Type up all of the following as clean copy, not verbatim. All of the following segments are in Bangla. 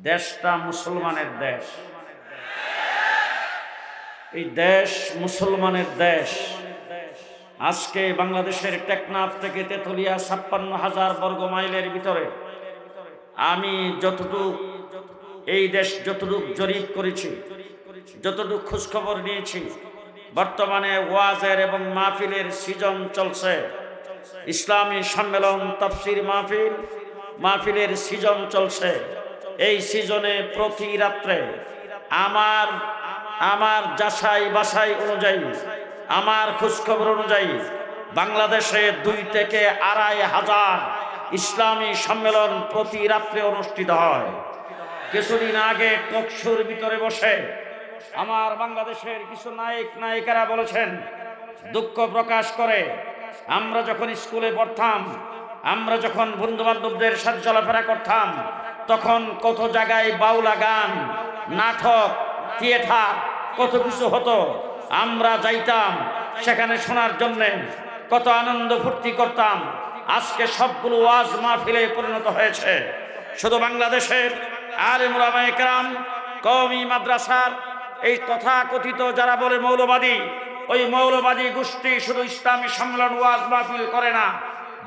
দেশটা মুসলমানের দেশ। এই দেশ মুসলমানের দেশ। আজকে বাংলাদেশের টেকনাফ থেকে তেতুলিয়া ৫৬,০০০ বর্গ মাইলের ভিতরে আমি এই দেশ যতটুক জরিপ করেছি, যতটুক খোঁজখবর নিয়েছি, বর্তমানে ওয়াজের এবং মাহফিলের সিজন চলছে। ইসলামী সম্মেলন, তাফসির মাহফিলের সিজন চলছে। এই সিজনে প্রতি রাত্রে আমার যাচাই বাছাই অনুযায়ী, আমার খোঁজখবর অনুযায়ী বাংলাদেশে ২ থেকে ২৫০০ ইসলামী সম্মেলন প্রতি রাত্রে অনুষ্ঠিত হয়। কিছুদিন আগে টকশোর ভিতরে বসে আমার বাংলাদেশের কিছু নায়িকারা বলেছেন, দুঃখ প্রকাশ করে, আমরা যখন স্কুলে পড়তাম, আমরা যখন বন্ধু বান্ধবদের সাথে চলাফেরা করতাম, তখন কত জায়গায় বাউলা গান, নাটক, থিয়েটার কত কিছু হতো। আমরা যাইতাম সেখানে শোনার জন্যে, কত আনন্দ ফুর্তি করতাম। আজকে সবগুলো ওয়াজ মাহফিলে পরিণত হয়েছে। শুধু বাংলাদেশের আলেম উলামায়ে কেরাম, কওমি মাদ্রাসার এই তথাকথিত যারা বলে মৌলবাদী, ওই মৌলবাদী গোষ্ঠী শুধু ইসলামী সম্মেলন ওয়াজ মাহফিল করে না,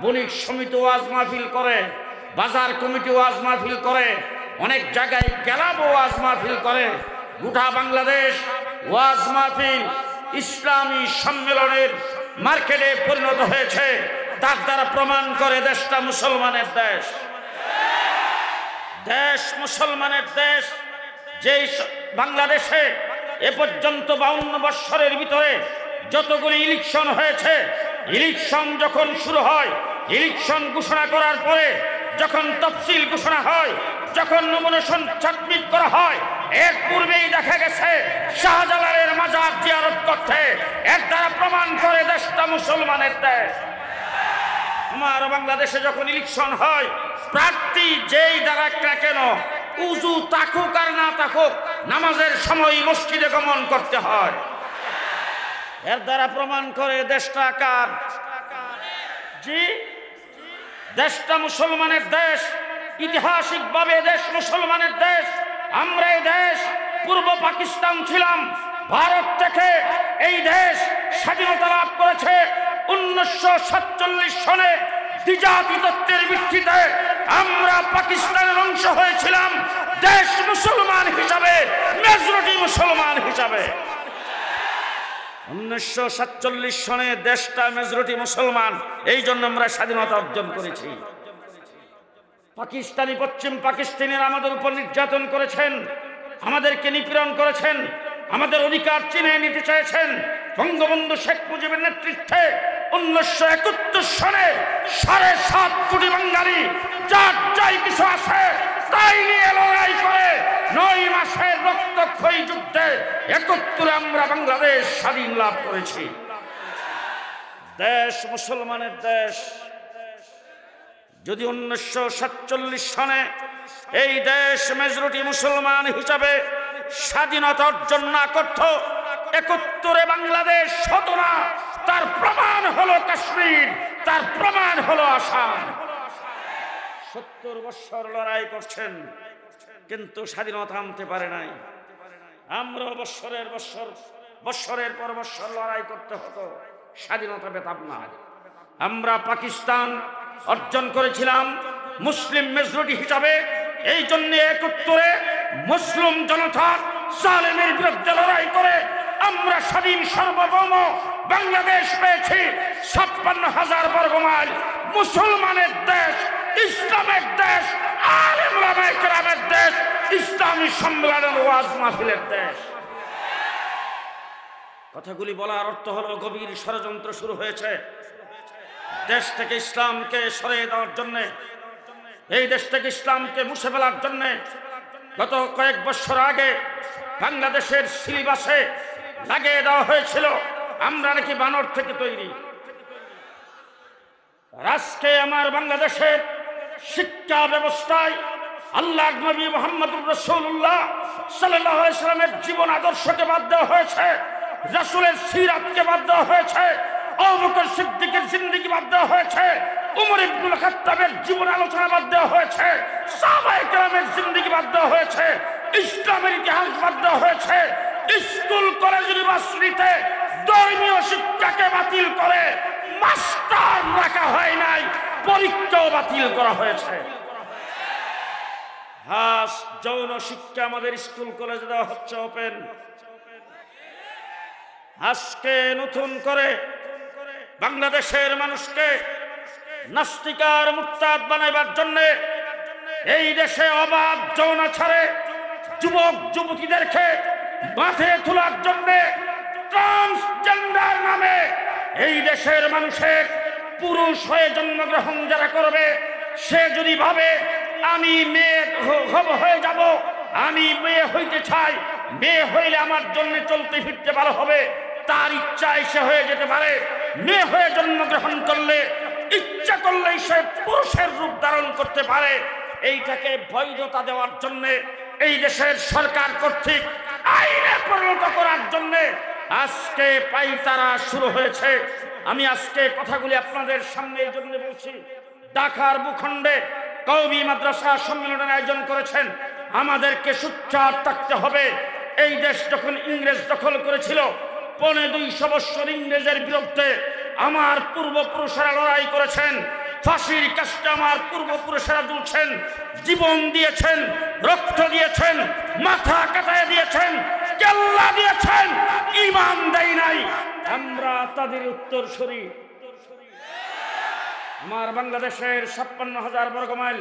বণিক সমিতি ওয়াজ মাহফিল করে, বাজার কমিটি ওয়াজ মাহফিল করে, অনেক জায়গায় ক্লাব ওয়াজ মাহফিল করে। গোটা বাংলাদেশ ওয়াজ মাহফিল ইসলামী সম্মেলনের মার্কেটে পরিণত হয়েছে। তার দ্বারা প্রমাণ করে দেশটা মুসলমানের দেশ। দেশ মুসলমানের দেশ। যেই বাংলাদেশে এ পর্যন্ত 52 বৎসরের ভিতরে যতগুলি ইলেকশন হয়েছে, ইলেকশন যখন শুরু হয়, ইলেকশন ঘোষণা করার পরে যখন তফসিল ঘোষণা হয়, যখন নমিনেশন সাবমিট করা হয়, এর পূর্বেই দেখা গেছে শাহজালালের মাজার জিয়ারত করতে। এর দ্বারা প্রমাণ করে দেশটা মুসলমানের দেশ। আমার বাংলাদেশে যখন ইলেকশন হয়, প্রার্থী যেই দাঁড়াক না কেন, উজু থাকুক আর না থাকুক, নামাজের সময় মসজিদে গমন করতে হয়। এর দ্বারা প্রমাণ করে দেশটা কার? জি, দেশটা মুসলমানের দেশ। ঐতিহাসিকভাবে দেশ মুসলমানের দেশ। আমরা এই দেশ পূর্ব পাকিস্তান ছিলাম। ভারত থেকে এই দেশ স্বাধীনতা লাভ করেছে 1947 সনে। দ্বিজাতি তত্ত্বের ভিত্তিতে আমরা পাকিস্তানের অংশ হয়েছিলাম দেশ মুসলমান হিসাবে, মেজরিটি মুসলমান হিসাবে। 1947 সনে দেশটা মেজরিটি মুসলমান, এই জন্য আমরা স্বাধীনতা অর্জন করেছি। পাকিস্তানি পশ্চিম পাকিস্তানিরা আমাদের উপর নির্যাতন করেছেন, আমাদেরকে নিপীড়ন করেছেন, আমাদের অধিকার চিনে নিতে চেয়েছেন। বঙ্গবন্ধু শেখ মুজিবের নেতৃত্বে 1971 সনে 7.5 কোটি বাঙালি যার যাই কিছু আছে তাই নিয়ে লড়াই করে 9 মাসের রক্তক্ষয়ী যুদ্ধে 71 আমরা বাংলাদেশ স্বাধীন লাভ করেছি। দেশ মুসলমানের দেশ। যদি 1947 সনে এই দেশ মেজরিটি মুসলমান হিসাবে স্বাধীনতা অর্জন না করত, 71 বাংলাদেশ হতো না। তার প্রমাণ হলো কাশ্মীর, তার প্রমাণ হলো আসাম। 70 বছর লড়াই করছেন, কিন্তু স্বাধীনতা আনতে পারে নাই। আমরা বৎসরের পর বৎসর লড়াই করতে হতো, স্বাধীনতা পেতাম না। আমরা পাকিস্তান অর্জন করেছিলাম মুসলিম মেজরিটি হিসাবে। এই জন্য 71 মুসলিম জনতা জালেমের বিরুদ্ধে লড়াই করে আমরা স্বাধীন সার্বভৌম বাংলাদেশ পেয়েছি। 56,000 বর্গ মাইল মুসলমানের দেশ, ইসলামের দেশ, আলেম উলামায়ে কেরামের দেশ, ইসলামী সম্মেলনের ওয়াজ মাহফিলের দেশ। কথাগুলি বলার অর্থ হলো গভীর ষড়যন্ত্র শুরু হয়েছে দেশ থেকে ইসলামকে সরিয়ে দেওয়ার জন্য, এই দেশ থেকে ইসলামকে মুছে ফেলার জন্য। গত কয়েক বছর আগে বাংলাদেশের সিলেবাসে লাগিয়ে দেওয়া হয়েছিল আমরা নাকি বানর থেকে তৈরি। আজকে আমার বাংলাদেশের শিক্ষা ব্যবস্থায় আল্লাহ নবী মুহাম্মদুর রাসূলুল্লাহ সাল্লাল্লাহু আলাইহি ওয়াসাল্লামের জীবন আদর্শকে বাদ দেওয়া হয়েছে, রাসূলের সিরাতকে বাদ দেওয়া হয়েছে, আবু বকর সিদ্দিকের জিন্দেগি বাদ দেওয়া হয়েছে, উমর ইবনুল খাত্তাবের জীবন আলোচনা বাদ দেওয়া হয়েছে, সাহাবায়ে কেরামের জিন্দেগি বাদ দেওয়া হয়েছে, ইসলামের ইতিহাস বাদ দেওয়া হয়েছে। স্কুল কলেজ ইউনিভার্সিটিতে ধর্মীয় শিক্ষাকে বাতিল করে মাস্টার রাখা হয় নাই, পরীক্ষাও বাতিল করা হয়েছে। হাস যৌন শিক্ষা আমাদের স্কুল কলেজে দেওয়া হচ্ছে ওপেন। আজকে নতুন করে বাংলাদেশের মানুষকে নাস্তিকার মুরতাদ বানাইবার জন্য এই দেশে অবাধ যৌনাচারে যুবক যুবতীদেরকে মাঠে তোলার জন্য ট্রান্সজেন্ডার নামে এই দেশের মানুষের পুরুষ হয়ে জন্মগ্রহণ যারা করবে, সে যদি ভাবে আমি মেয়ে হয়ে যাব, আমি মেয়ে হইতে চাই, মেয়ে হইলে আমার জন্য চলতে ফিরতে ভালো হবে, তার ইচ্ছায় সে হয়ে যেতে পারে। মেয়ে হয়ে জন্মগ্রহণ করলে ইচ্ছা করলেই সে পুরুষের রূপ ধারণ করতে পারে। এইটাকে বৈধতা দেওয়ার জন্য এই দেশের সরকার কর্তৃক আইনে পরিণত করার জন্য আজকে পাইতারা শুরু হয়েছে। আমি আজকে কথাগুলি আপনাদের সামনে এই জন্য বলছি, ঢাকার ভূখণ্ডে কওমি মাদ্রাসা সম্মেলনের আয়োজন করেছেন। আমাদেরকে সোচ্চার থাকতে হবে। এই দেশ যখন ইংরেজ দখল করেছিল, 250 বছর ইংরেজের বিরুদ্ধে আমার পূর্বপুরুষেরা লড়াই করেছেন। ফাঁসির কাজটা আমার পূর্বপুরুষেরা ঝুলছেন, জীবন দিয়েছেন, রক্ত দিয়েছেন, মাথা কাটায় দিয়েছেন, কেল্লা দিয়েছেন, ঈমান দেয় নাই। আমরা তাদের উত্তরসূরি। আমার বাংলাদেশের 56,000 বর্গমাইল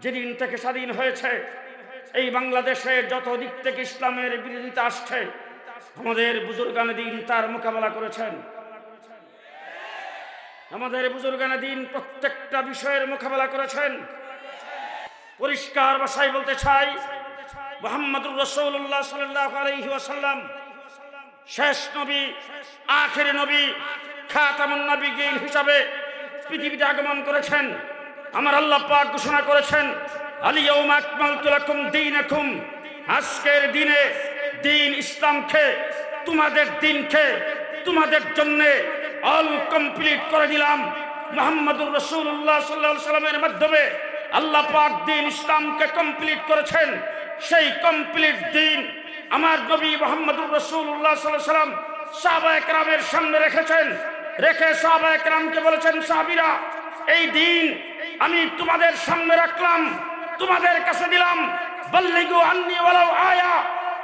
যেদিন থেকে স্বাধীন হয়েছে, এই বাংলাদেশে যত দিক থেকে ইসলামের বিরোধিতা আসছে, আমাদের বুজুর্গানে দিন তার মোকাবেলা করেছেন। আমাদের বুজুর্গানে দিন প্রত্যেকটা বিষয়ের মোকাবেলা করেছেন। পরিষ্কার ভাষায় বলতে চাই, মুহাম্মদুর রাসূলুল্লাহ সাল্লাল্লাহু আলাইহি ওয়াসাল্লাম শেষ নবী, আখির নবী, খাতামুন নবিয়্যিন হিসাবে পৃথিবীতে আগমন করেছেন। আমার আল্লাহ পাক ঘোষণা করেছেন, আল-ইয়াওমা আকমালতু লাকুম দীনাকুম, আজকের দিনে দিন ইসলামকে, তোমাদের দিনকে তোমাদের জন্য অল কমপ্লিট করে দিলাম। মুহাম্মদুর রাসূলুল্লাহ সাল্লাল্লাহু আলাইহি ওয়াসাল্লামের মাধ্যমে আল্লাহ পাক দিন ইসলামকে কমপ্লিট করেছেন। সেই কমপ্লিট দিন আমার নবী মুহাম্মদুর রাসূলুল্লাহ সাল্লাল্লাহু আলাইহি ওয়াসাল্লাম সাহাবায়ে কেরামের সামনে রেখেছেন। রেখে সাহাবায়ে কেরামকে বলেছেন, সাহাবীরা, এই দিন আমি তোমাদের সামনে রাখলাম, তোমাদের কাছে দিলাম। বাল্লিগু আন্নী ওয়ালাউ আয়া,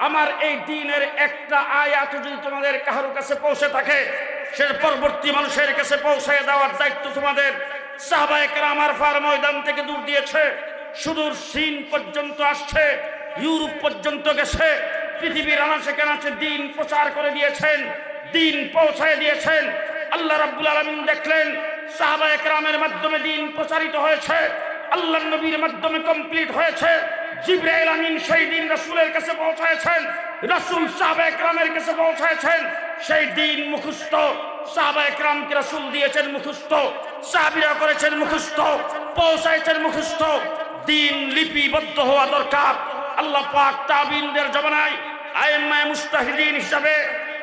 আমার এই দ্বীনের একটা আয়াত যদি তোমাদের কারো কাছে পৌঁছে থাকে, সে পরবর্তী মানুষের কাছে পৌঁছে দেওয়ার দায়িত্ব তোমাদের। সাহাবায়ে কেরাম আরফার ময়দান থেকে দূর দিয়েছে, সুদূর চীন পর্যন্ত আসছে, ইউরোপ পর্যন্ত গেছে, পৃথিবীর আনাচে কানাচে দ্বীন প্রচার করে দিয়েছেন, দ্বীন পৌঁছায় দিয়েছেন। আল্লাহ রাব্বুল আলামিন দেখলেন সাহাবায়ে কেরামের মাধ্যমে দ্বীন প্রচারিত হয়েছে, আল্লাহর নবীর মাধ্যমে কমপ্লিট হয়েছে। জিবরাইল আমিন সেই দিন রাসূলের কাছে পৌঁছায়ছেন, রাসূল সাহাবায়ে কেরামের কাছে পৌঁছায়ছেন। সেই দিন মুখস্থ, সাহাবায়ে কেরামকে রাসূল দিয়েছেন মুখস্থ, সাহাবীরা করেছেন মুখস্থ, পৌঁছায়ছেন মুখস্থ। দিন লিপিবদ্ধ হওয়া দরকার। আল্লাহ পাক তাবিনদের জমানায় আইম্মায়ে মুজতাহিদিন হিসাবে,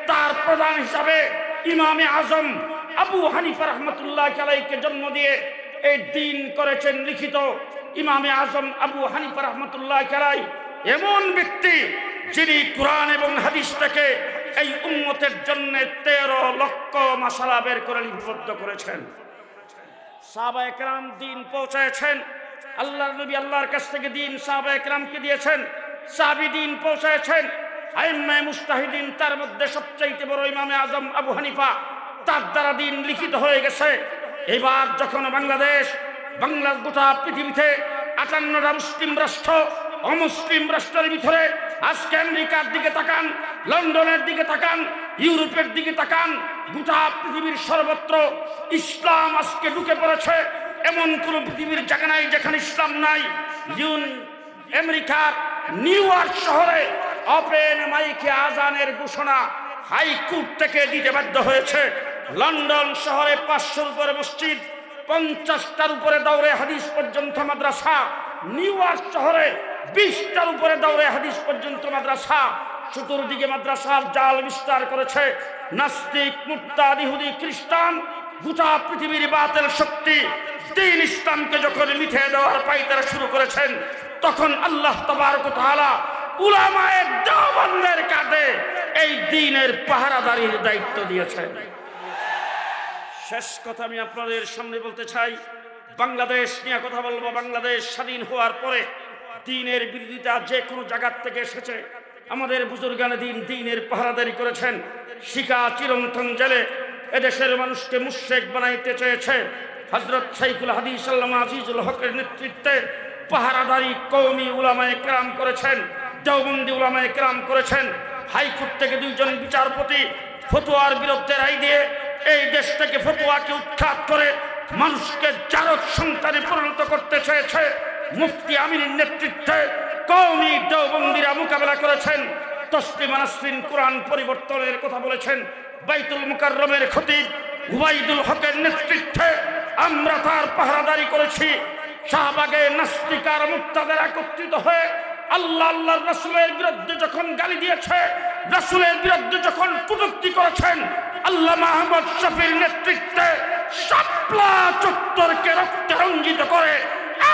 তার প্রধান হিসাবে ইমামে আজম আবু হানিফা রাহমাতুল্লাহ আলাইহিকে জন্ম দিয়ে এই দিন করেছেন লিখিত। ইমামে আজম আবু হানিফা রাহমাতুল্লাহ আলাইহি এমন ব্যক্তি যিনি কোরআন এবং হাদিস থেকে এই উম্মতের জন্য 13 লক্ষ মাসালা বের করে লিপিবদ্ধ করেছেন। সাহাবায়ে কেরাম দিন পৌঁছায়ছেন। আল্লাহর নবী আল্লাহর কাছ থেকে দিন সাহাবায়ে কেরামকে দিয়েছেন, সাহাবী দিন পৌঁছায়ছেন। আইম্মায়ে মুজতাহিদিন, তার মধ্যে সবচেয়ে বড় ইমামে আজম আবু হানিফা, তার দ্বারা দিন লিখিত হয়ে গেছে। এবার যখন বাংলার গোটা পৃথিবীতে 58টা মুসলিম রাষ্ট্র, অমুসলিম রাষ্ট্রের ভিতরে আজকে আমেরিকার দিকে তাকান, লন্ডনের দিকে তাকান, ইউরোপের দিকে তাকান, গোটা পৃথিবীর সর্বত্র ইসলাম আজকে ঢুকে পড়েছে। এমন কোন পৃথিবীর জায়গা নাই যেখানে ইসলাম নাই। আমেরিকার নিউ ইয়র্ক শহরে ওপেন মাইকে আজানের ঘোষণা হাইকোর্ট থেকে দিতে বাধ্য হয়েছে। লন্ডন শহরে 500-র উপরে মসজিদ, 50টার উপরে দাওরে হাদিস পর্যন্ত মাদ্রাসা। নিউ ইয়র্ক শহরে 20টার উপরে দাওরে হাদিস পর্যন্ত মাদ্রাসা। চতুর্দিকে মাদ্রাসার জাল বিস্তার করেছে নাস্তিক, মুরতাদ, ইহুদি, খ্রিস্টান। গোটা পৃথিবীর বাতিল শক্তি দ্বীন ইসলামকে যখন মিটিয়ে দেওয়ার পায়তারা শুরু করেছেন, তখন আল্লাহ তাবারক ওয়া তাআলা উলামায়ে দেওবন্দের কাঁধে এই দ্বীনের পাহারাদারির দায়িত্ব দিয়েছেন। শেষ কথা আমি আপনাদের সামনে বলতে চাই, বাংলাদেশ নিয়ে কথা বলবো। বাংলাদেশ স্বাধীন হওয়ার পরে দ্বীনের বিরোধিতা যে কোনো জায়গার থেকে এসেছে। আমাদের বুজুর্গানে দ্বীনের পাহারাদারি করেছেন। শিখা চিরন্তন জেলে এদেশের মানুষকে মুশরিক বানাইতে চেয়েছে। হযরত শাইখুল হাদিস আল্লামা আজিজুল হকের নেতৃত্বে পাহারাদারি কওমি উলামায়ে কেরাম করেছেন, দেওবন্দি উলামায়ে কেরাম করেছেন। হাইকোর্ট থেকে 2 জন বিচারপতি ফতোয়ার বিরুদ্ধে রায় দিয়ে এই দেশ থেকে ফতোয়াকে উৎখাত করে মানুষকে জারক সন্তানে পরিণত করতে চেয়েছে। মুফতি আমিনের নেতৃত্বে কওমি দেওবন্দিরা মোকাবেলা করেছেন। তসলিমা নাসরিন কোরআন পরিবর্তনের কথা বলেছেন। বাইতুল মুকাররমের খতিব উবাইদুল হকের নেতৃত্বে আমরা তার পাহারাদারি করেছি। শাহবাগে নাস্তিকার মুক্তাদের একত্রিত হয়ে আল্লাহর রাসূলের বিরুদ্ধে যখন গালি দিয়েছে, রাসূলের বিরুদ্ধে যখন কটূক্তি করেছেন, আল্লামা আহমদ শফির নেতৃত্বে শাপলা চত্বরকে রক্তে রঞ্জিত করে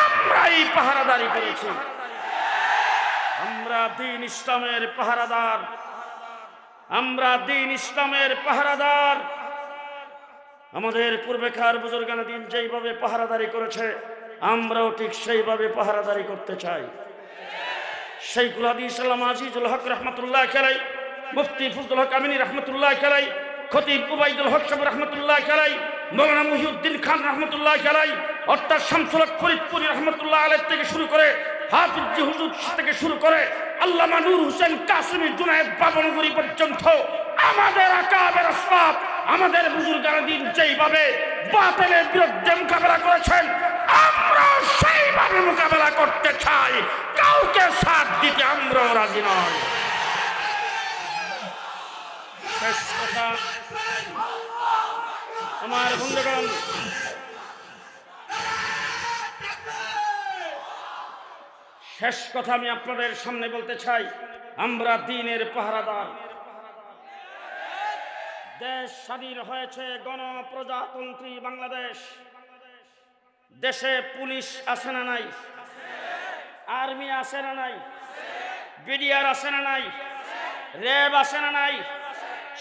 আমরা এই পাহারাদারি করেছি। আমরা দ্বীন ইসলামের পাহারাদার, আমরা দ্বীন ইসলামের পাহারাদার। আমাদের পূর্বেকার বুজুর্গানে দ্বীন যেইভাবে পাহারাদারি করেছে, আমরাও ঠিক সেইভাবে পাহারাদারি করতে চাই। শাইখুল হাদিস আল্লামা আজিজুল হক রাহমাতুল্লাহ আলাইহি, মুফতি ফজলুল হক আমিনী রাহমাতুল্লাহ আলাইহি, খতিব উবাইদুল হক সাহেব রাহমাতুল্লাহ আলাইহি, মাওলানা মুহিউদ্দিন খান রাহমাতুল্লাহ আলাইহি, অর্থাৎ শামসুল হক ফরিদপুরি রাহমাতুল্লাহ আলাইহি থেকে শুরু করে হাফিজ হুজুর থেকে শুরু করে আল্লামা নূর হোসেন কাসেমী জুনায়েদ বাবনগরী পর্যন্ত আমাদের আকাবের আসবাব, আমাদের বুজুর্গানে দ্বীন যেইভাবে বাতিলের বিরুদ্ধে মোকাবেলা করেছেন, আমরা সেইভাবে মোকাবেলা করতে চাই। কাউকে সাথ দিতে আমরা রাজি নই। শেষ কথা আমার বন্ধুগণ, শেষ কথা আমি আপনাদের সামনে বলতে চাই, আমরা দ্বীনের পাহারাদার। দেশ স্বাধীন হয়েছে গণপ্রজাতন্ত্রী বাংলাদেশ। দেশে পুলিশ আছে না নাই? আর্মি আছে না নাই? বিডিআর আছে না নাই? র্যাব আছে না নাই?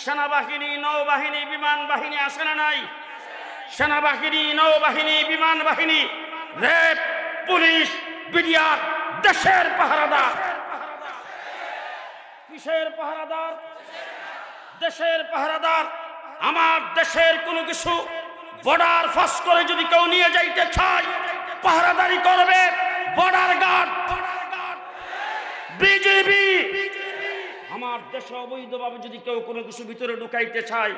সেনাবাহিনী, নৌবাহিনী, বিমান বাহিনী আছে না নাই? সেনাবাহিনী, নৌবাহিনী, বিমান বাহিনী, র্যাব, পুলিশ, বিডিআর দেশের পাহারাদার। কিসের পাহারাদার? দেশের পাহারাদার। আমার দেশের কোনো কিছু বর্ডার ফাঁস করে যদি কেউ নিয়ে যাইতে চায়, পাহারাদারি করবে বর্ডার গার্ড, বিজিবি। আমার দেশে অবৈধভাবে যদি কেউ কোনো কিছু ভিতরে ঢুকাইতে চায়,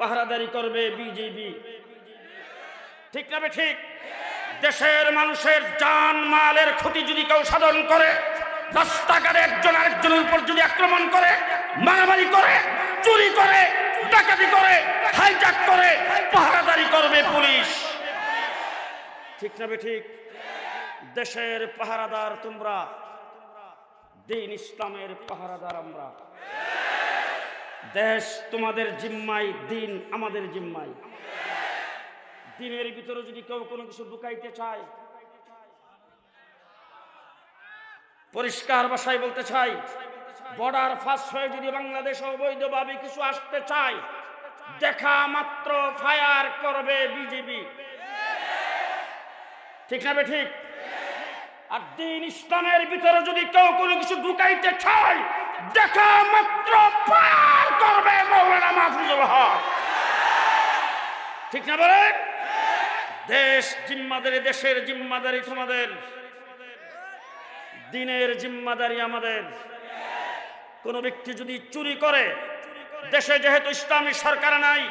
পাহারাদারি করবে বিজিবি। ঠিক না ঠিক? দেশের মানুষের জান মালের ক্ষতি যদি কেউ সাধন করে, রাস্তাঘাটে একজন আরেকজনের উপর যদি আক্রমণ করে, মারামারি করে, চুরি করে, ডাকাতি করে, হাইজ্যাক করে, পাহারাদারি করবে পুলিশ। ঠিক না ঠিক? দেশের পাহারাদার তোমরা, দ্বীন ইসলামের পাহারাদার আমরা। দেশ তোমাদের জিম্মায়, দ্বীন আমাদের জিম্মায়। দ্বীনের ভিতরে যদি কেউ কোনো কিছু ঢুকাইতে চায়, পরিষ্কার ভাষায় বলতে চাই, বর্ডার ফাঁস হয়ে যদি বাংলাদেশে অবৈধভাবে কিছু আসতে চায়, দেখা মাত্র ফায়ার করবে বিজিবি। ঠিক না ঠিক? আর দ্বীন ইসলামের ভিতরে যদি কেউ কোনো কিছু ঢুকাইতে চায়, দেখা মাত্র ফায়ার করবে মাওলানা মাহফুজুল হক। ঠিক না বলেন? দেশ জিম্মাদারি, দেশের জিম্মাদারি তোমাদের, দ্বীনের জিম্মাদারি আমাদের। কোন ব্যক্তি যদি চুরি করে, দেশে যেহেতু ইসলামী সরকার নাই,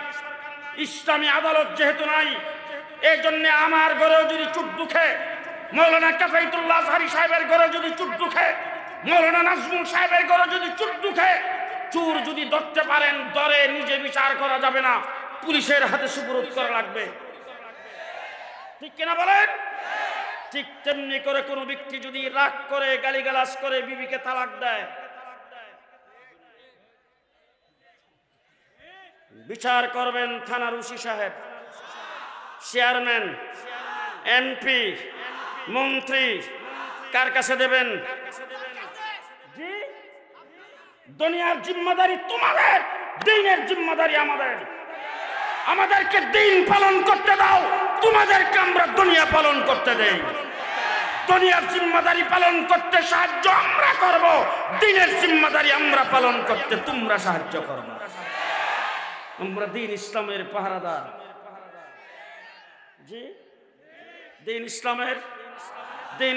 ইসলামী আদালত যেহেতু নাই, এই জন্য আমার ঘরেও যদি চুট ঢুকে, মৌলানা কাফাইতুল্লাহ আজহারী সাহেবের ঘরে যদি চুট ঢুকে, মৌলানা নাজমুল সাহেবের ঘরে যদি চুট ঢুকে, চোর যদি ধরতে পারেন, ধরে নিজে বিচার করা যাবে না, পুলিশের হাতে সুপুরুদ করা লাগবে। ঠিক কিনা বলেন? ঠিক তেমনি করে কোনো ব্যক্তি যদি রাগ করে, গালিগালাজ করে, বিবিকে তালাক দেয়, বিচার করবেন থানার ওসি সাহেব। চেয়ারম্যান, এমপি, মন্ত্রী কার কাছে দেবেন? জি, দুনিয়ার জিম্মাদারি তোমাদের, দ্বীনের জিম্মাদারি আমাদের। আমাদেরকে দ্বীন পালন করতে দাও, তোমাদেরকে আমরা দুনিয়া পালন করতে দেই। দুনিয়ার জিম্মাদারি পালন করতে সাহায্য আমরা করব, দ্বীনের জিম্মাদারি আমরা পালন করতে তোমরা সাহায্য করবে। আমরা দ্বীন ইসলামের পাহারাদার। জি, দ্বীন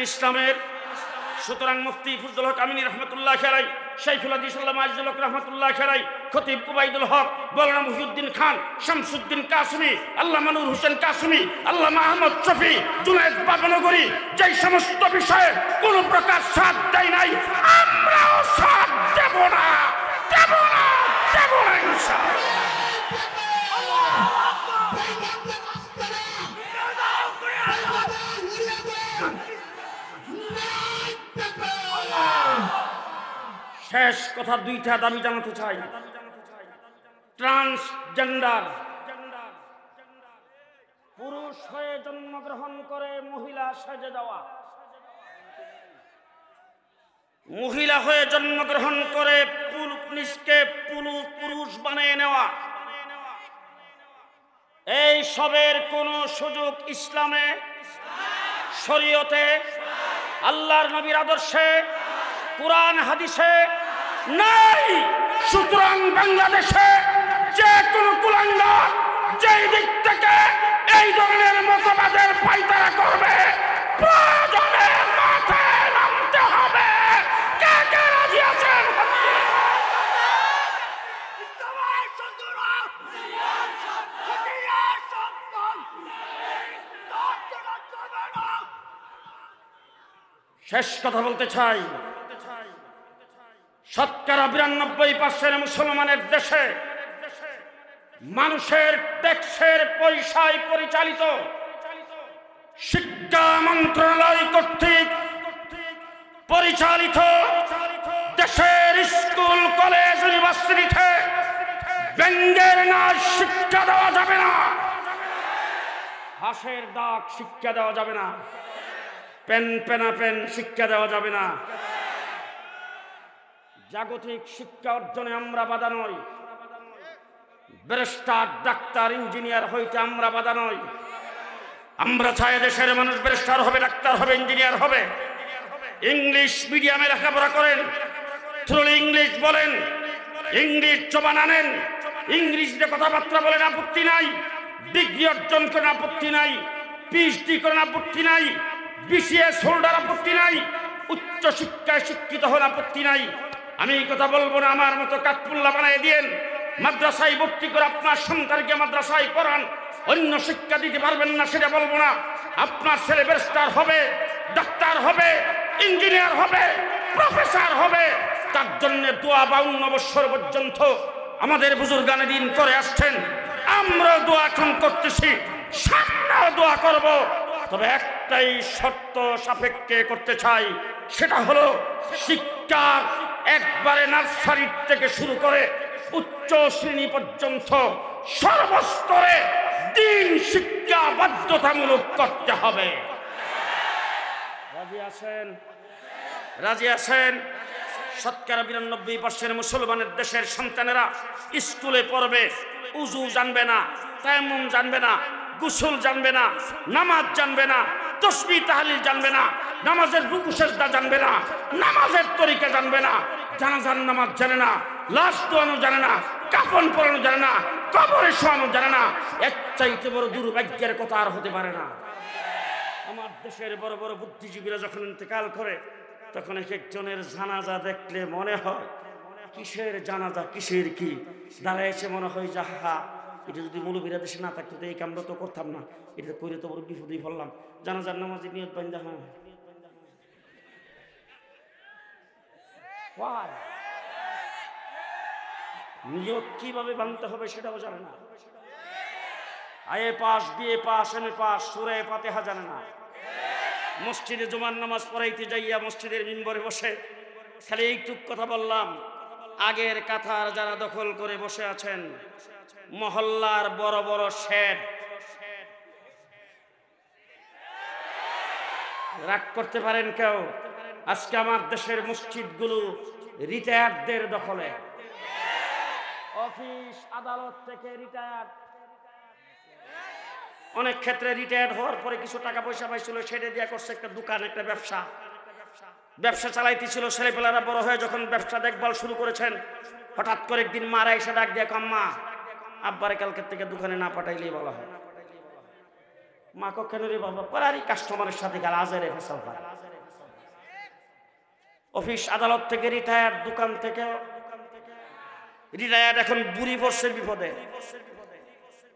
ইসলামের। সুতরাং মুফতি ফজলুল হক আমিনী রহমতুল্লাহ আলাইহি, শাইখুল হাদিস আল্লামা আজিজুল হক রহমতুল্লাহ আলাইহি, খতিব উবাইদুল হক, মাওলানা মুহিউদ্দিন খান, শামসুদ্দিন কাসেমী, আল্লামা নূর হোসেন কাসেমী, আল্লামা আহমদ শফি, জুনায়েদ বাবনগরী যেই সমস্ত বিষয়ে কোনো প্রকার সাথ দেয় নাই, আমরাও সাথ দেব না ইনশাআল্লাহ। শেষ কথা, দুইটা দাবি জানাতে চাই। ট্রান্সজেন্ডার, পুরুষ হয়ে জন্মগ্রহণ করে মহিলা সেজে যাওয়া, মহিলা হয়ে জন্মগ্রহণ করে নিজকে পুরুষ বানিয়ে নেওয়া, এই সবের কোনো সুযোগ ইসলামে, শরীয়তে, আল্লাহর নবীর আদর্শে, কুরআন হাদিসে নাই। সুতরাং বাংলাদেশে যে কোনো কুলাঙ্গার যেই দিক থেকে এই ধরনের মতবাদের পায়তারা করবে, প্রয়োজনে মাথায় নামতে হবে। কে কে রাজি আছেন? শেষ কথা বলতে চাই, শতকরা ৯২% মুসলমানের দেশে মানুষের ট্যাক্সের পয়সায় পরিচালিত শিক্ষা মন্ত্রণালয় কর্তৃক পরিচালিত দেশের স্কুল, কলেজ, ইউনিভার্সিটিতে ব্যঙ্গের নাচ শিক্ষা দেওয়া যাবে না, হাসের দাগ শিক্ষা দেওয়া যাবে না, পেন শিক্ষা দেওয়া যাবে না। জাগতিক শিক্ষা অর্জনে আমরা বাধা নই, ব্যারিস্টার, ডাক্তার, ইঞ্জিনিয়ার হইতে আমরা বাধা নই। আমরা চাই দেশের মানুষ ব্যারিস্টার হবে, ডাক্তার হবে, ইঞ্জিনিয়ার হবে। ইংলিশ মিডিয়ামে লেখাপড়া করেন, থ্রুলি ইংলিশ বলেন, ইংলিশ জবান আনেন, ইংরেজিতে কথাবার্তা বলেন, আপত্তি নাই। ডিগ্রি অর্জন করেন, আপত্তি নাই। পিএইচডি করেন, আপত্তি নাই। বিসিএস হোল্ডার, আপত্তি নাই। উচ্চ শিক্ষায় শিক্ষিত হন, আপত্তি নাই। আমি এই কথা বলবো না আমার মতো কাঠপুল্লা বানিয়ে দিয়েন, মাদ্রাসায় ভর্তি করে আপনার সন্তানকে মাদ্রাসায় পড়ান, অন্য শিক্ষা দিতে পারবেন না সেটা বলবো না। আপনার ছেলে ব্যারিস্টার হবে, ডাক্তার হবে, ইঞ্জিনিয়ার হবে, প্রফেসর হবে, তার জন্য দোয়া 52 বছর পর্যন্ত আমাদের বুজুর্গানে দিন করে আসছেন। আমরা দোয়া এখন করতেছি, সামনেও দোয়া করব। তবে একটাই শর্ত সাপেক্ষে করতে চাই, সেটা হলো শিক্ষার একবারে নার্সারি থেকে শুরু করে উচ্চ শ্রেণী পর্যন্ত সর্বস্তরে দ্বীন শিক্ষা বাধ্যতামূলক করতে হবে। রাজি আছেন? রাজি আছেন? শতকরা ৯২% মুসলমানের দেশের সন্তানেরা স্কুলে পড়বে, উজু জানবে না, তায়াম্মুম জানবে না, গোসল জানবে না, নামাজ জানবে না, তাসবিহ তাহলিল জানবে না, নামাজের রুকু সিজদা জানবে না, নামাজের তরিকা জানবে না, জানাজার নামাজ জানে না, লাশ দোয়ানো জানে না, কাফন পরানো জানে না, কবরে শোয়ানো জানে না। এর চাইতে বড় দুর্ভাগ্যের কথা আর হতে পারে না। আমার দেশের বড় বড় বুদ্ধিজীবীরা যখন ইন্তেকাল করে, তখন এক একজনের জানাজা দেখলে মনে হয় কিসের জানাজা, কিসের কি দাঁড়াইছে, মনে হয় যাহা এটা যদি মৌলবীরা দেশে না থাকতো তো এই কামটা তো করতাম না, এটা করে তো বড় বিপদেই পড়লাম। জানাজার নামাজে নিয়ত বান্ধা নিয়ত কিভাবে বানতে হবে সেটাও জানে না। IA pass, BA pass, MA pass, সূরা ফাতিহা জানে না। মসজিদে জুমার নামাজ পড়াইতে যাইয়া মসজিদের মিম্বরে বসে খালি এইটুক কথা বললাম, আগের কাতার যারা দখল করে বসে আছেন, মহল্লার বড় বড় শেড, রাগ করতে পারেন কেউ? আজকে আমার দেশের মসজিদগুলো রিটায়ার্ডদের দখলে, অফিস আদালত থেকে রিটায়ার্ড, অনেক ক্ষেত্রে রিটায়ার্ড হওয়ার পরে কিছু টাকা পয়সা পাইছিল, সেটা দিয়ে করছে একটা দোকান, একটা ব্যবসা চালাইতেছিল। ছেলেপেলারা বড় হয়ে যখন ব্যবসা দেখভাল শুরু করেছেন, হঠাৎ করে একদিন মারা এসে ডাক দিয়ে আম্মা আব্বারে কালকের থেকে দোকানে না পাঠাইলেই বলা হয়। মা কেন রে বাবা? পরারি কাস্টমারের সাথে গালাজের ফেসাল পায়। অফিস আদালত থেকে রিটায়ার্ড, দোকান থেকে রিটায়ার্ড, এখন বুড়ি পড়ছে বিপদে।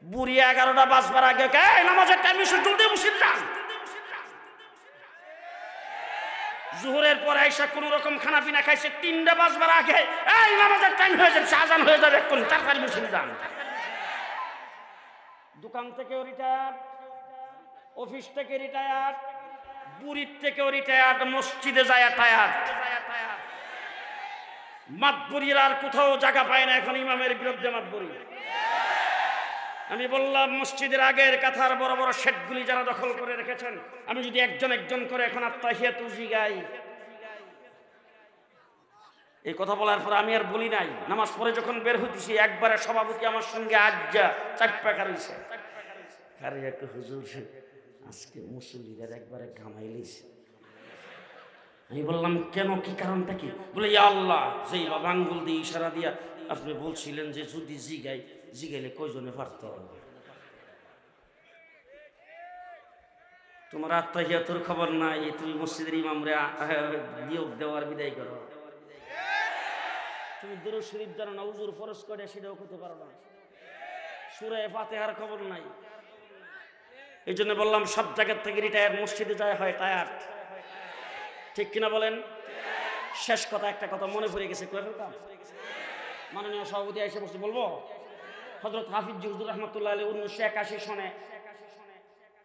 বুড়ি 11টা বাজবার আগে নামাজের টাইম জলদি মসজিদ যান। জোহরের পরে আইসা কোন রকম খানা পিনা খাইছে, 3টা বাজবার আগে এই নামাজের টাইম হয়ে যাবে, আজান হয়ে যাবে, এখন তাড়াতাড়ি মসজিদ যান। দোকান থেকেও রিটায়ার্ড, অফিস থেকে রিটায়ার্ড, বুড়ির থেকেও রিটায়ার্ড, মসজিদে যায় টায়ার্ড। মাতবুরির আর কোথাও জায়গা পায় না, এখন ইমামের বিরুদ্ধে মাতবুরি। আমি বললাম মসজিদের আগের কাতার বড় বড় শেডগুলি যারা দখল করে রেখেছেন, আমি যদি একজন একজন করে এখন আত্তাহিয়াতু গাই, এই কথা বলার পর আমি আর বলি নাই। নামাজ পড়ে যখন বের হইতেছি, একবারে সভাপতি আমার সঙ্গে আজ্জা চাপ্পা হইছে, আরে একটা হুজুর আজকে মুসল্লিদের একবারে ঘামাই লইছে। আমি বললাম কেন, কি কারণটা কি? বলে ইয়া আল্লাহ, যেই বাবা আঙ্গুল দিয়ে ইশারা দিয়া আপনি বলছিলেন যে যদি জিগাইলে কয়জনে পারত। তোমার আত্মাহিয়াতুর খবর নাই, তুমি মসজিদের ইমামরে নিয়োগ দেওয়ার বিদায় করো। তুমি দুরূদ শরীফ জানো না, হুজুর ফরজ করে সেটাও করতে পারো না, সূরা ফাতিহার খবর নাই। এই জন্য বললাম সব জায়গার থেকে রিটায়ার, মসজিদে যায় হয় টায়ার্ড, ঠিক কিনা বলেন? শেষ কথা, একটা কথা মনে পড়ে গেছে, কয়ে ফেলতাম। মাননীয় সভাপতি এসে বসে বলবো, হযরত হাফিজ হুজুর রহমতুল্লাহ আলাইহি 1981 সনে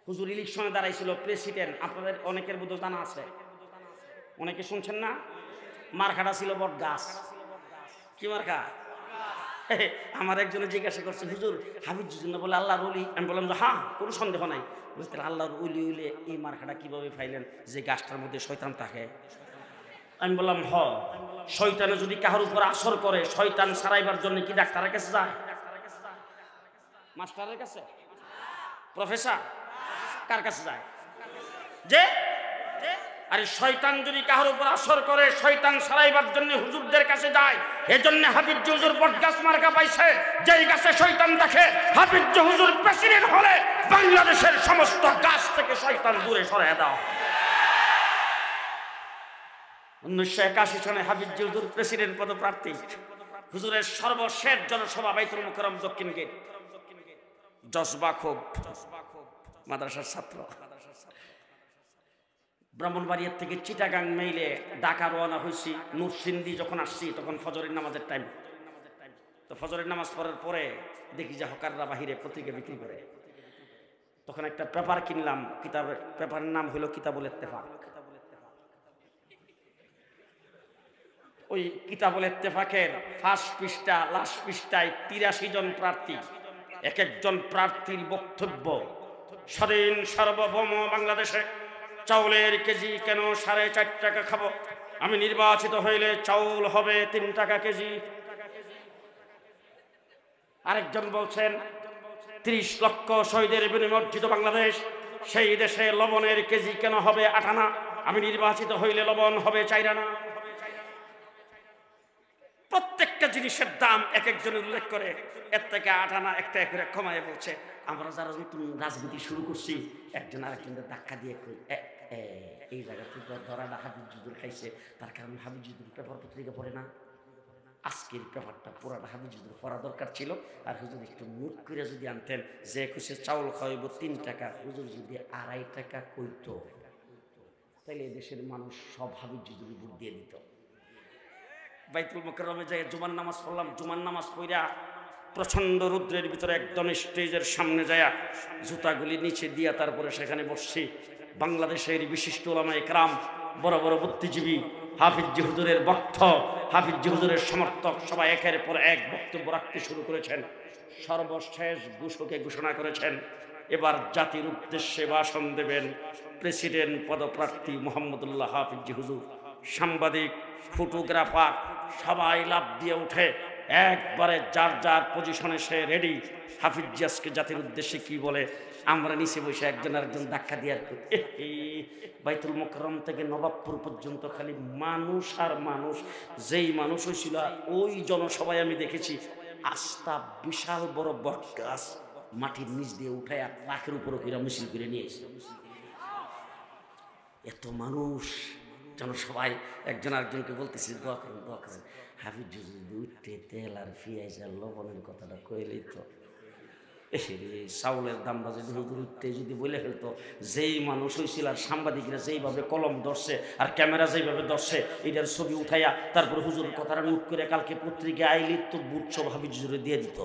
হুজুর ইলেকশনে দাঁড়াইছিল প্রেসিডেন্ট। আপনাদের অনেকের বোধ জানা আছে, অনেকে শুনছেন না। মার্কাটা ছিল বট গাছ। কি মার্কা? আমার একজনে জিজ্ঞাসা করছে, হুজুর হাফিজ হুজুর বলে আল্লাহর ওলি? আমি বললাম যে হ্যাঁ, কোনো সন্দেহ নাই। বুঝতে আল্লাহর ওলি হইলে এই মার্কাটা কিভাবে পাইলেন, যে গাছটার মধ্যে শয়তান থাকে? আমি বললাম শয়তানে যদি কাহার উপর আসর করে, শয়তান সারাইবার জন্য কি ডাক্তারের কাছে যায়? মাস্টারের কাছে? প্রফেসর? কার কাছে যায়? যে আরে শয়তান যদি কাহার উপর আসর করে, শয়তান সারাইবার জন্য হুজুরদের কাছে যায়। এজন্য হাফিজ হুজুর বটগাছ মার্কা পাইছে, যেই গাছে শয়তান দেখে। হাফিজ হুজুর প্রেসিডেন্ট হলে বাংলাদেশের সমস্ত গাছ থেকে শয়তান দূরে সরিয়ে দাও। 1981 সনে হাফিজ হুজুর প্রেসিডেন্ট পদপ্রার্থী। হুজুরের সর্বশেষ জনসভা বাইতুল মুকাররম দক্ষিণ গেট, জজবা খুব মাদ্রাসার ছাত্র। ব্রাহ্মণবাড়িয়ার থেকে চিটাগাং মেইলে ঢাকা রওনা হয়েছি। নূরসিন্দি যখন আসছি তখন ফজরের নামাজের টাইম। তো ফজরের নামাজ পড়ার পরে দেখি যে হকাররা বাহিরে পত্রিকা বিক্রি করে। তখন একটা পেপার কিনলাম, পেপারের নাম হলো কিতাবুল ইত্তেফাক। ওই কিতাবুল ইত্তেফাকের ফার্স্ট পৃষ্ঠা, লাস্ট পৃষ্ঠায় 83 জন প্রার্থী, এক একজন প্রার্থীর বক্তব্য। স্বাধীন সার্বভৌম বাংলাদেশে চাউলের কেজি কেন 4.5 টাকা খাবো? আমি নির্বাচিত হইলে চাউল হবে 3 টাকা কেজি। আরেকজন বলছেন 30 লক্ষ শহীদের বিনিময়ে অর্জিত বাংলাদেশ, সেই দেশে লবণের কেজি কেন হবে 8 আনা? আমি নির্বাচিত হইলে লবণ হবে 4 আনা। প্রত্যেকটা জিনিসের দাম এক একজন উল্লেখ করে, এর থেকে 8 আনা একটা করে কমায় বলছে। আমরা যারা নতুন রাজনীতি শুরু করছি, একজন আরেকজনের ধাক্কা দিয়ে এই জায়গাতে ধরাটা হাফিজ হুজুর খাইছে, তার কারণে হাফিজ হুজুর পেপার পত্রিকা পড়ে না। আজকের পেপারটা পুরাটা হাফিজ হুজুর পড়া দরকার ছিল। আর হুজুর একটু মুখ করে যদি আনতেন, যে খুশি চাউল খাওয়াইব 3 টাকা, হুজুর যদি 2.5 টাকা কইত, তাহলে দেশের মানুষ সব হাফিজ হুজুর ভোট দিয়ে দিত। বাইতুল মুকাররমে যাই জুমার নামাজ পড়লাম। জুমার নামাজ পড়া প্রচন্ড রৌদ্রের ভিতরে একদম স্টেজের সামনে যায় জুতাগুলি নিচে দিয়া তারপরে সেখানে বসছি। বাংলাদেশের বিশিষ্ট উলামায়ে কেরাম, বড় বড় বুদ্ধিজীবী, হাফিজ হুজুরের ভক্ত, হাফিজ হুজুরের সমর্থক সবাই একের পর এক বক্তব্য রাখতে শুরু করেছেন। সর্বশেষ ঘোষণা করেছেন, এবার জাতির উদ্দেশ্যে ভাষণ দেবেন প্রেসিডেন্ট পদপ্রার্থী মোহাম্মদুল্লাহ হাফিজ হুজুর। সাংবাদিক, ফটোগ্রাফার সবাই লাফ দিয়ে উঠে একবারে যার যার পজিশনে সে রেডি। হাফিজ আজকে জাতির উদ্দেশ্যে কি বলে আমরা নিচে বসে একজন আরেকজন ধাক্কা দিয়ে বাইতুল মোকাররম থেকে নবাবপুর পর্যন্ত খালি মানুষ আর মানুষ। যেই মানুষ হয়েছিল ওই জনসভায় আমি দেখেছি আস্থা বিশাল বড় বট গাছ মাটির নিচ দিয়ে উঠায় লাখের উপর কিরা মিছিল করে নিয়ে এসে এত মানুষ জনসভায় একজন আরেকজনকে বলতেছি দোয়া করেন দোয়া করেন। হাফিজ যদি উঠতে তেল আর পেঁয়াজ আর লবণের কথাটা কইলেই তো চাউলের দামটা যদি হুজুর উঠতে যদি বলে ফেলতো যেই মানুষ হয়েছিল আর সাংবাদিকরা যেইভাবে কলম ধরছে আর ক্যামেরা যেইভাবে ধরছে এটার ছবি উঠাইয়া তারপরে হুজুরের কথাটা নোট করে কালকে পত্রিকা আইলি তো বুট সব হাফিজ হুজুরে দিয়ে দিত।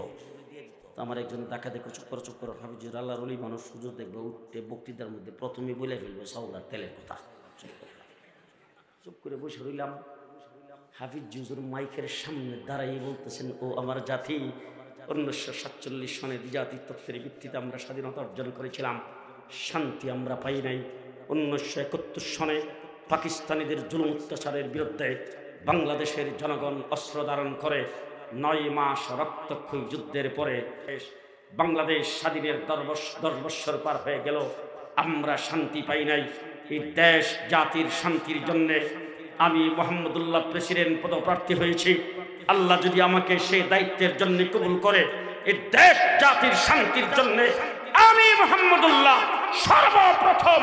আমার একজন দেখা দেখো চুপ করো হাফিজ হুজুর আল্লাহর ওলি মানুষ হুজুর দেখবে উঠতে বক্তৃতার মধ্যে প্রথমেই বলে ফেলবে চাউল আর তেলের কথা। চুপ করে বসে রইলাম। হাফিজ হুজুর মাইকের সামনে দাঁড়াইয়ে বলতেছেন, ও আমার জাতি, 1947 সনে জাতি তত্ত্বের ভিত্তিতে আমরা স্বাধীনতা অর্জন করেছিলাম, শান্তি আমরা পাই নাই। 1971 সনে পাকিস্তানিদের জুলুম অত্যাচারের বিরুদ্ধে বাংলাদেশের জনগণ অস্ত্র ধারণ করে 9 মাস রক্তক্ষয়ী যুদ্ধের পরে বাংলাদেশ স্বাধীনের 10 বৎসর পার হয়ে গেল, আমরা শান্তি পাই নাই। এই দেশ জাতির শান্তির জন্যে আমি মোহাম্মদুল্লাহ প্রেসিডেন্ট পদপ্রার্থী হয়েছি। আল্লাহ যদি আমাকে সেই দায়িত্বের জন্য কবুল করে এই দেশ জাতির শান্তির জন্য আমি মোহাম্মদুল্লাহ সর্বপ্রথম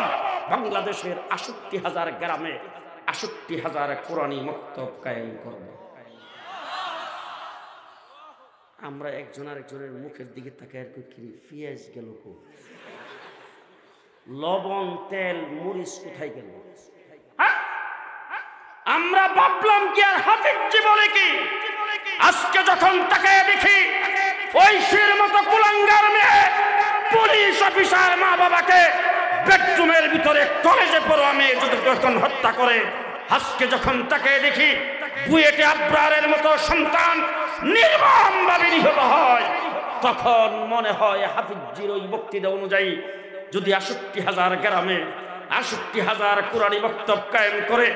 বাংলাদেশের 68,000 গ্রামে 68,000 কোরআনী মক্তব কায়েম করব। আমরা একজন আরেকজনের মুখের দিকে তাকায় আর কি পেঁয়াজ গেল, লবণ তেল মরিচ কোথায় গেল? আমরা ভাবলাম কি আর হাফিজ বলে কি? আজকে যখন তাকায় দেখি ঐশীর মতো কুলাঙ্গার মেয়ে পুলিশ অফিসার মা বাবাকে বেডরুমের ভিতরে কলেজে পড়ো মেয়ে যখন হত্যা করে, আজকে যখন তাকায় দেখি বুয়েটে আব্রারের মতো সন্তান নির্মমভাবে নিহত হয়, তখন মনে হয় হাফিজজির ওই বক্তৃতা অনুযায়ী যদি 68,000 গ্রামে 68,000 কোরআনী বক্তব্য কায়েম করে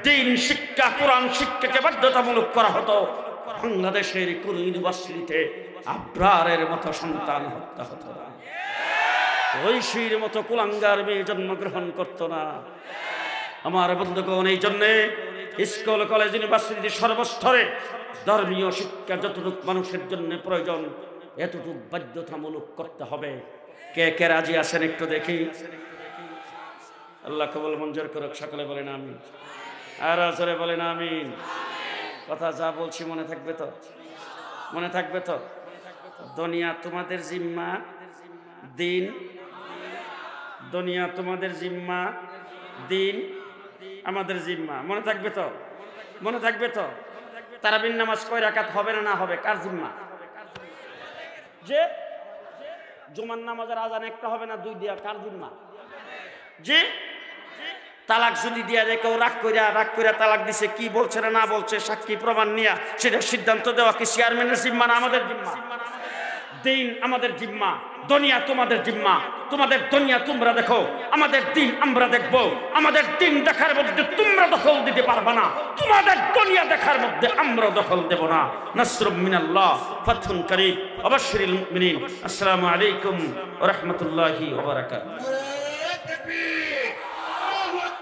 দিন শিক্ষা কোরআন শিক্ষাকে বাধ্যতামূলক করা হতো, বাংলাদেশের কোন ইউনিভার্সিটিতে আব্রারের মতো সন্তান হত্যা হতো না, ঐশীর মতো কুলাঙ্গার মেয়ে জন্মগ্রহণ করতো না। আমার বন্ধুগণ, এই জন্যে স্কুল কলেজ ইউনিভার্সিটি সর্বস্তরে ধর্মীয় শিক্ষা যতটুকু মানুষের জন্য প্রয়োজন এতটুকু বাধ্যতামূলক করতে হবে। কে কে রাজি আছেন একটু দেখি? আল্লাহ কবুল মঞ্জুর করুক। সকলে বলেন আমিন। আর আসরে বলেন আমিন। কথা যা বলছি মনে থাকবে তো? মনে থাকবে তো? দুনিয়া তোমাদের জিম্মা, দিন দুনিয়া তোমাদের জিম্মা, দিন আমাদের জিম্মা। মনে থাকবে তো? মনে থাকবে তো? তারাবির নামাজ কয় রাকাত হবে না হবে কার জিম্মা? যে জুমার নামাজের আজান একটা হবে না 2 দিয়া কার জিম্মা? যে তালাক যদি দিয়া যায় কেউ রাগ কইরা তালাক দিছে, কি বলছে না বলছে সাক্ষী প্রমাণ নিয়ে সেটা সিদ্ধান্ত দেওয়া কি চেয়ারম্যানের জিম্মা না আমাদের জিম্মা? দিন আমাদের জিম্মা, দুনিয়া তোমাদের জিম্মা। তোমাদের দুনিয়া তোমরা দেখো, আমাদের দিন আমরা দেখব। আমাদের দিন দেখার মধ্যে তোমরা দখল দিতে পারবে না, তোমাদের দুনিয়া দেখার মধ্যে আমরা দখল দেব না। নাসরুম মিনাল্লাহ ফাতহুন কারীব ওয়া বাশশিরিল মুমিনিন। আসসালামু আলাইকুম ওয়া রাহমাতুল্লাহি ওয়া বারাকাতুহু।